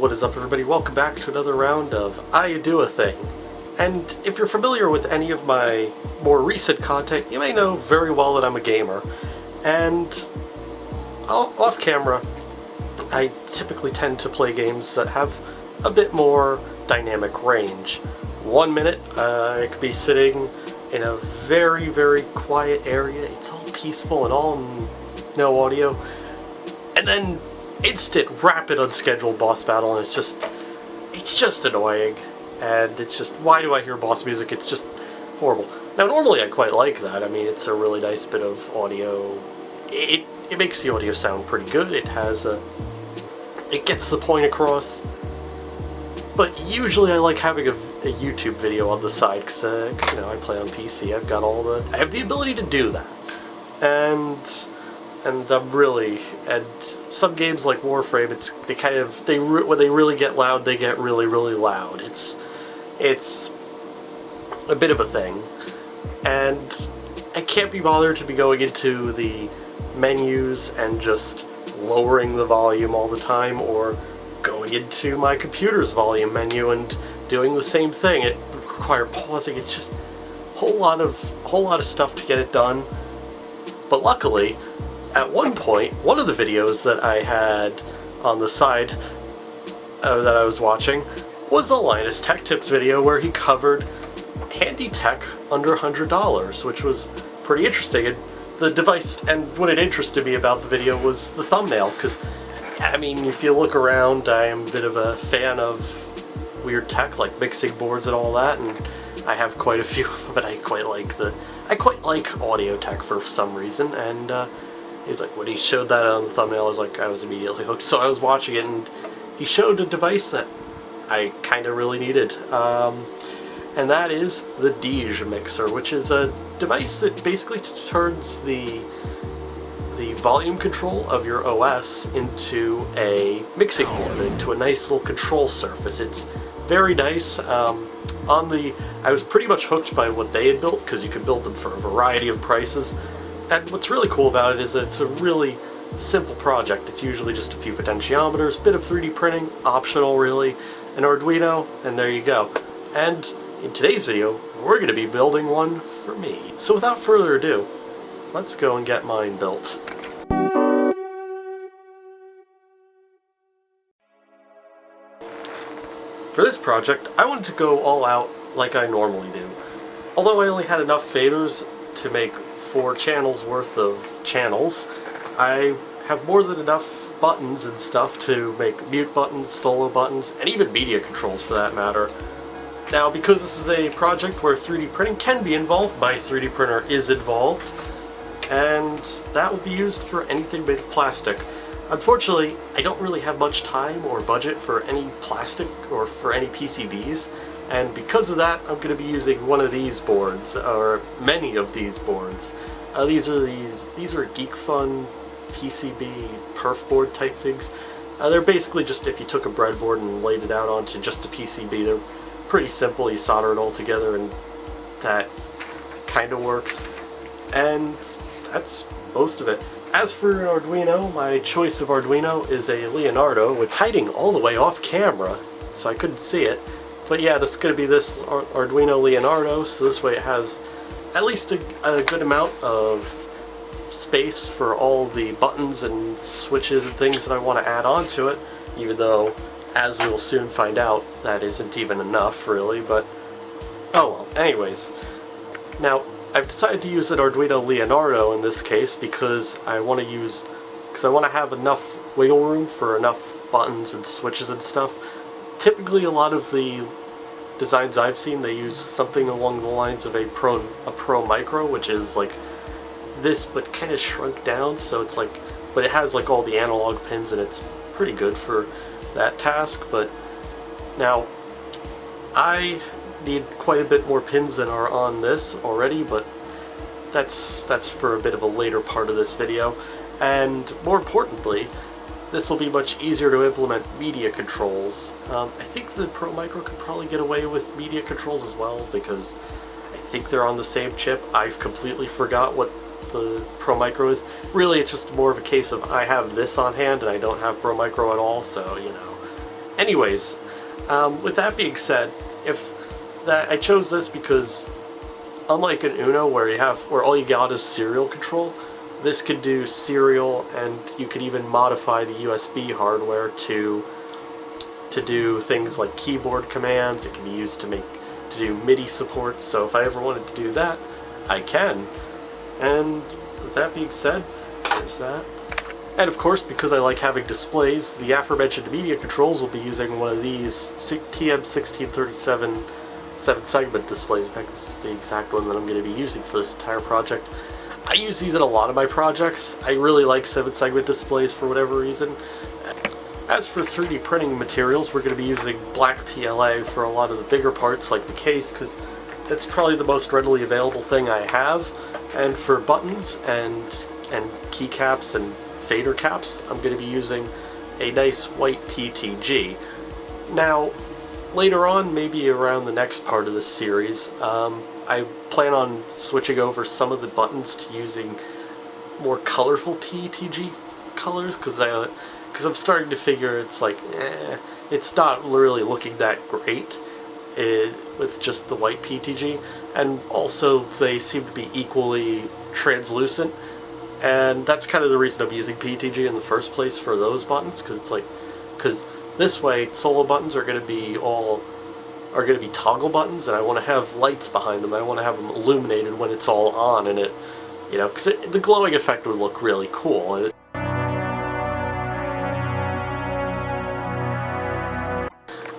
what is up everybody? Welcome back to another round of I Do a Thing. And if you're familiar with any of my more recent content, you may know very well that I'm a gamer. And off camera, I typically tend to play games that have a bit more dynamic range. 1 minute, I could be sitting in a very, very quiet area. It's all peaceful and all no audio. And then instant, rapid, unscheduled boss battle, and it's just annoying. And it's just, why do I hear boss music? It's just horrible. Now, normally I quite like that. I mean, it's a really nice bit of audio. It makes the audio sound pretty good. It gets the point across. But usually I like having a YouTube video on the side, because you know, I play on PC. I have the ability to do that. And some games like Warframe, when they really get loud, they get really, really loud. It's a bit of a thing, and I can't be bothered to be going into the menus and just lowering the volume all the time, or going into my computer's volume menu and doing the same thing. It requires pausing. It's just a whole lot of stuff to get it done. But luckily, at one point, one of the videos that I had on the side that I was watching was a Linus Tech Tips video where he covered handy tech under $100, which was pretty interesting. And the device, and what it interested me about the video was the thumbnail, because, I mean, if you look around, I am a bit of a fan of weird tech, like mixing boards and all that, and I have quite a few of them, but I quite like audio tech for some reason, and he's like, when he showed that on the thumbnail, I was immediately hooked. So I was watching it, and he showed a device that I kind of really needed, and that is the Deej mixer, which is a device that basically turns the volume control of your OS into a mixing board, into a nice little control surface. It's very nice. I was pretty much hooked by what they had built, because you could build them for a variety of prices. And what's really cool about it is that it's a really simple project. It's usually just a few potentiometers, bit of 3D printing, optional really, an Arduino, and there you go. And in today's video, we're going to be building one for me. So without further ado, let's go and get mine built. For this project, I wanted to go all out like I normally do. Although I only had enough faders to make 4 channels worth of channels, I have more than enough buttons and stuff to make mute buttons, solo buttons, and even media controls for that matter. Now, because this is a project where 3D printing can be involved, my 3D printer is involved, and that will be used for anything made of plastic. Unfortunately, I don't really have much time or budget for any plastic or for any PCBs, and because of that, I'm going to be using one of these boards, or many of these boards. These are Geek Fun PCB perf board type things. They're basically just, if you took a breadboard and laid it out onto just a PCB, they're pretty simple. You solder it all together and that kind of works. And that's most of it. As for an Arduino, my choice of Arduino is a Leonardo, with hiding all the way off camera, so I couldn't see it. But yeah, this is going to be this Arduino Leonardo, so this way it has at least a good amount of space for all the buttons and switches and things that I want to add on to it, even though, as we will soon find out, that isn't even enough, really, but oh well. Anyways, now, I've decided to use an Arduino Leonardo in this case because I want to have enough wiggle room for enough buttons and switches and stuff. Typically, a lot of the designs I've seen, they use something along the lines of a Pro Micro, which is like this but kind of shrunk down, so it's like, but it has like all the analog pins and it's pretty good for that task. But now, I need quite a bit more pins than are on this already, but that's for a bit of a later part of this video. And more importantly, this will be much easier to implement media controls. I think the Pro Micro could probably get away with media controls as well, because I think they're on the same chip. I've completely forgot what the Pro Micro is. Really, it's just more of a case of I have this on hand and I don't have Pro Micro at all, so, you know. Anyways, with that being said, I chose this because unlike an Uno where all you got is serial control, this could do serial, and you could even modify the USB hardware to do things like keyboard commands. It can be used to do MIDI support, so if I ever wanted to do that, I can. And with that being said, there's that. And of course, because I like having displays, the aforementioned media controls will be using one of these TM1637 7-segment displays. In fact, this is the exact one that I'm going to be using for this entire project. I use these in a lot of my projects. I really like 7-segment displays for whatever reason. As for 3D printing materials, we're going to be using black PLA for a lot of the bigger parts like the case, because that's probably the most readily available thing I have. And for buttons and keycaps and fader caps, I'm going to be using a nice white PTG. Now, later on, maybe around the next part of this series, I plan on switching over some of the buttons to using more colorful PTG colors, because I'm starting to figure it's like, it's not really looking that great with just the white PTG, and also they seem to be equally translucent, and that's kind of the reason I'm using PTG in the first place for those buttons, because this way solo buttons are going to be toggle buttons, and I want to have lights behind them. I want to have them illuminated when it's all on, and because the glowing effect would look really cool.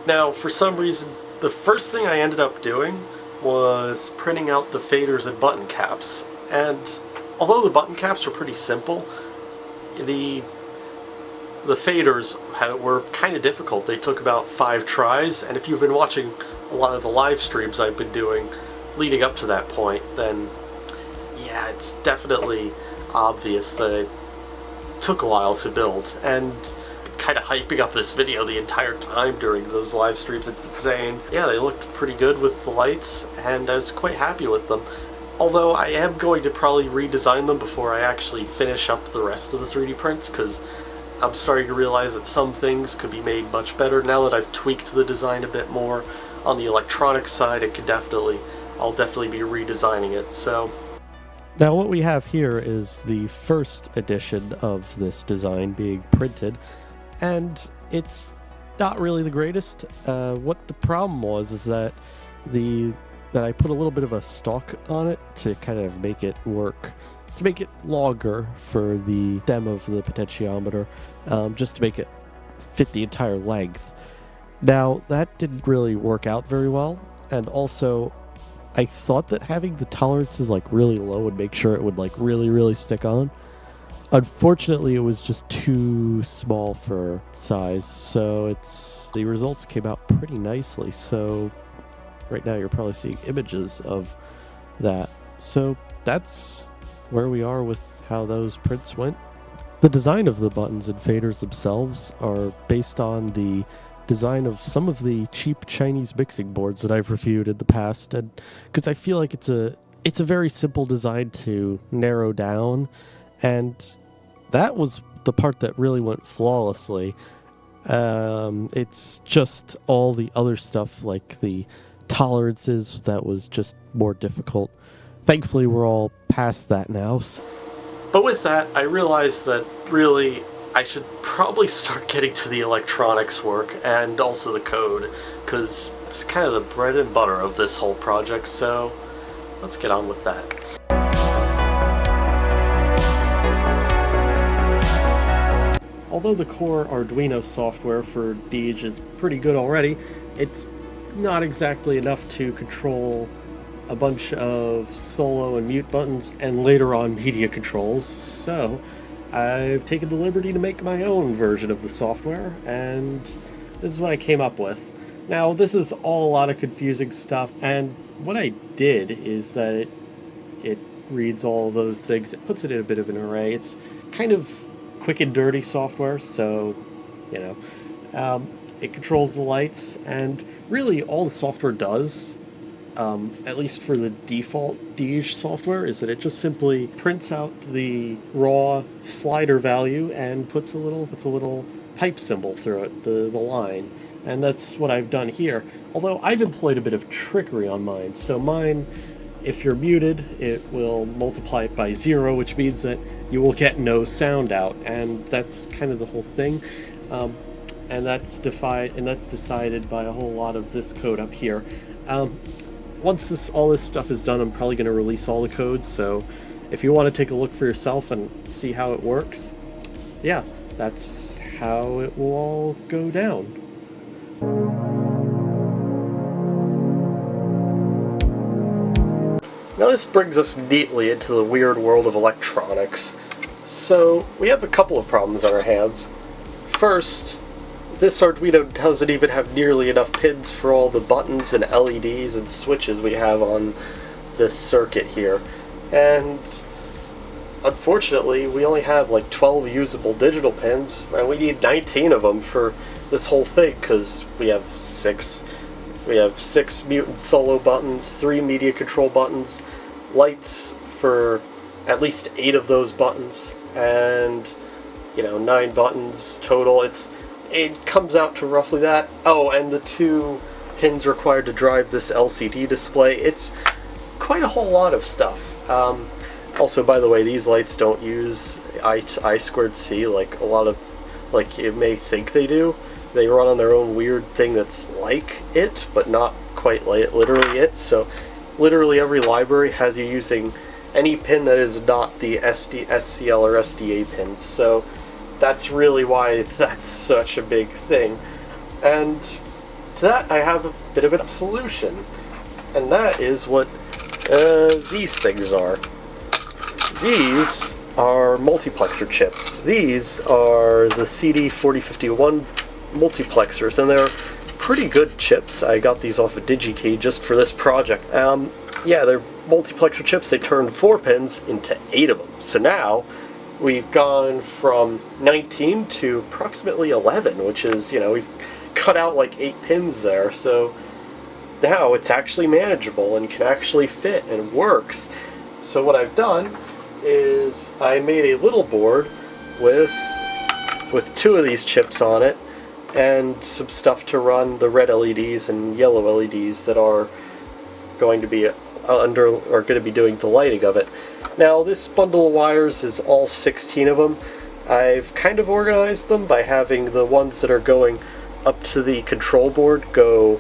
Now, for some reason, the first thing I ended up doing was printing out the faders and button caps. And although the button caps were pretty simple, the faders were kind of difficult. They took about 5 tries, and if you've been watching a lot of the live streams I've been doing leading up to that point, then yeah, it's definitely obvious that it took a while to build. And kind of hyping up this video the entire time during those live streams, it's insane. Yeah, they looked pretty good with the lights, and I was quite happy with them. Although I am going to probably redesign them before I actually finish up the rest of the 3D prints, because I'm starting to realize that some things could be made much better now that I've tweaked the design a bit more. On the electronic side, I'll definitely be redesigning it. So now what we have here is the first edition of this design being printed, and it's not really the greatest. What the problem was is that I put a little bit of a stalk on it to kind of make it work, to make it longer for the stem of the potentiometer, just to make it fit the entire length. Now, that didn't really work out very well, and also I thought that having the tolerances like really low would make sure it would like really, really stick on. Unfortunately, it was just too small for size, so the results came out pretty nicely. So right now you're probably seeing images of that. So that's where we are with how those prints went. The design of the buttons and faders themselves are based on the design of some of the cheap Chinese mixing boards that I've reviewed in the past, and because I feel like it's a very simple design to narrow down, and that was the part that really went flawlessly. It's just all the other stuff, like the tolerances, that was just more difficult. Thankfully, we're all past that now. But with that, I realized that really I should probably start getting to the electronics work and also the code, because it's kind of the bread and butter of this whole project, so let's get on with that. Although the core Arduino software for Deej is pretty good already, it's not exactly enough to control a bunch of solo and mute buttons and later on media controls, so I've taken the liberty to make my own version of the software, and this is what I came up with. Now, this is all a lot of confusing stuff, and what I did is that it reads all of those things, it puts it in a bit of an array. It's kind of quick and dirty software, so, it controls the lights, and really all the software does, at least for the default Deej software, is that it just simply prints out the raw slider value and puts a little pipe symbol through it, the line. And that's what I've done here. Although I've employed a bit of trickery on mine. So mine, if you're muted, it will multiply it by 0, which means that you will get no sound out. And that's kind of the whole thing. And that's decided by a whole lot of this code up here. Once all this stuff is done, I'm probably going to release all the codes. So if you want to take a look for yourself and see how it works, yeah, that's how it will all go down. Now this brings us neatly into the weird world of electronics. So we have a couple of problems on our hands. First, this Arduino doesn't even have nearly enough pins for all the buttons and LEDs and switches we have on this circuit here. And unfortunately, we only have like 12 usable digital pins, and we need 19 of them for this whole thing, because we have six mutant solo buttons, 3 media control buttons, lights for at least 8 of those buttons, and 9 buttons total. It comes out to roughly that. Oh, and the 2 pins required to drive this LCD display. It's quite a whole lot of stuff. Also, by the way, these lights don't use I2C like a lot of, like you may think they do. They run on their own weird thing that's like it, but not quite literally it. So literally every library has you using any pin that is not the SCL or SDA pins. So that's really why that's such a big thing. And to that I have a bit of a solution. And that is what these things are. These are multiplexer chips. These are the CD4051 multiplexers, and they're pretty good chips. I got these off of DigiKey just for this project. Yeah, they're multiplexer chips. They turned 4 pins into 8 of them. So now we've gone from 19 to approximately 11, which is, we've cut out like 8 pins there. So now it's actually manageable and can actually fit and works. So what I've done is I made a little board with 2 of these chips on it, and some stuff to run the red LEDs and yellow LEDs that are going to be doing the lighting of it. Now this bundle of wires is all 16 of them. I've kind of organized them by having the ones that are going up to the control board go,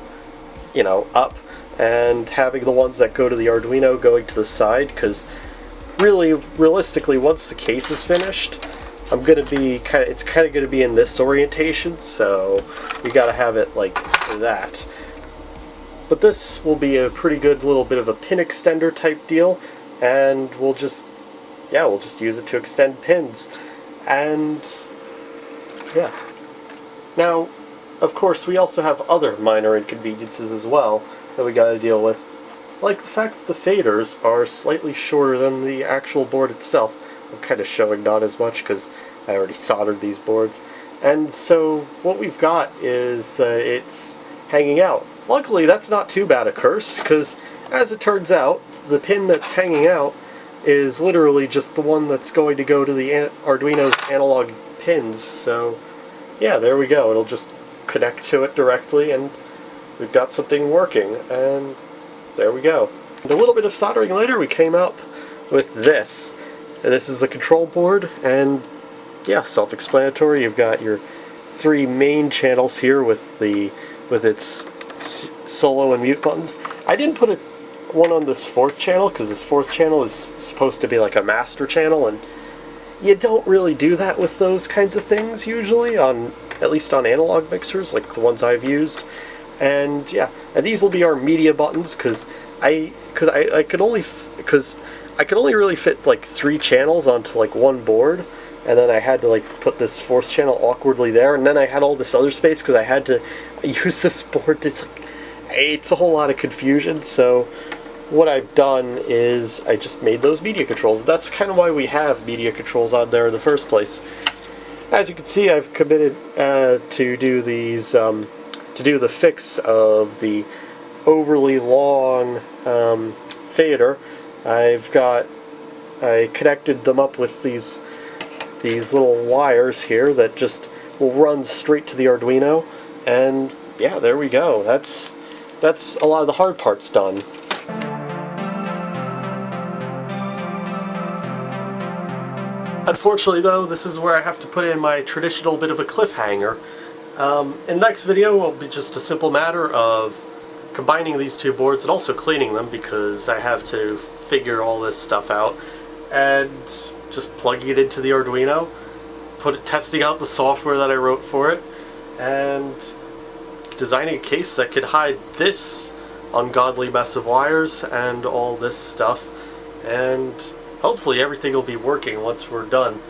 up, and having the ones that go to the Arduino going to the side, because realistically, once the case is finished, it's kind of going to be in this orientation, so you got to have it like that. But this will be a pretty good little bit of a pin extender type deal, and we'll just use it to extend pins. And yeah. Now, of course, we also have other minor inconveniences as well that we got to deal with. Like the fact that the faders are slightly shorter than the actual board itself. I'm kind of showing not as much because I already soldered these boards. And so what we've got is that it's hanging out. Luckily, that's not too bad a curse, because as it turns out, the pin that's hanging out is literally just the one that's going to go to the Arduino's analog pins. So yeah, there we go. It'll just connect to it directly, and we've got something working. And there we go. And a little bit of soldering later, we came up with this. And this is the control board, and yeah, self-explanatory. You've got your 3 main channels here with its solo and mute buttons. I didn't put one on this 4th channel because this 4th channel is supposed to be like a master channel, and you don't really do that with those kinds of things usually, at least on analog mixers like the ones I've used. And yeah, and these will be our media buttons, because I could only really fit like 3 channels onto like one board, and then I had to like put this 4th channel awkwardly there, and then I had all this other space because I had to use this board. It's a whole lot of confusion. So what I've done is I just made those media controls. That's kind of why we have media controls on there in the first place. As you can see, I've committed to do these. To do the fix of the overly long fader, I connected them up with these little wires here that just will run straight to the Arduino, and yeah, there we go. That's a lot of the hard parts done. Unfortunately though, this is where I have to put in my traditional bit of a cliffhanger. In the next video will be just a simple matter of combining these two boards and also cleaning them, because I have to figure all this stuff out, and just plugging it into the Arduino, testing out the software that I wrote for it, and designing a case that could hide this ungodly mess of wires and all this stuff, and hopefully everything will be working once we're done.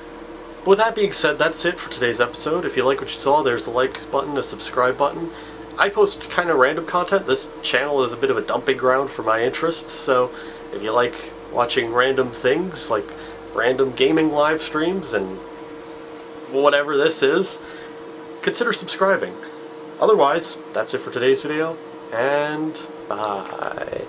But with that being said, that's it for today's episode. If you like what you saw, there's a like button, a subscribe button. I post kind of random content. This channel is a bit of a dumping ground for my interests, so if you like watching random things, like random gaming live streams and whatever this is, consider subscribing. Otherwise, that's it for today's video, and bye.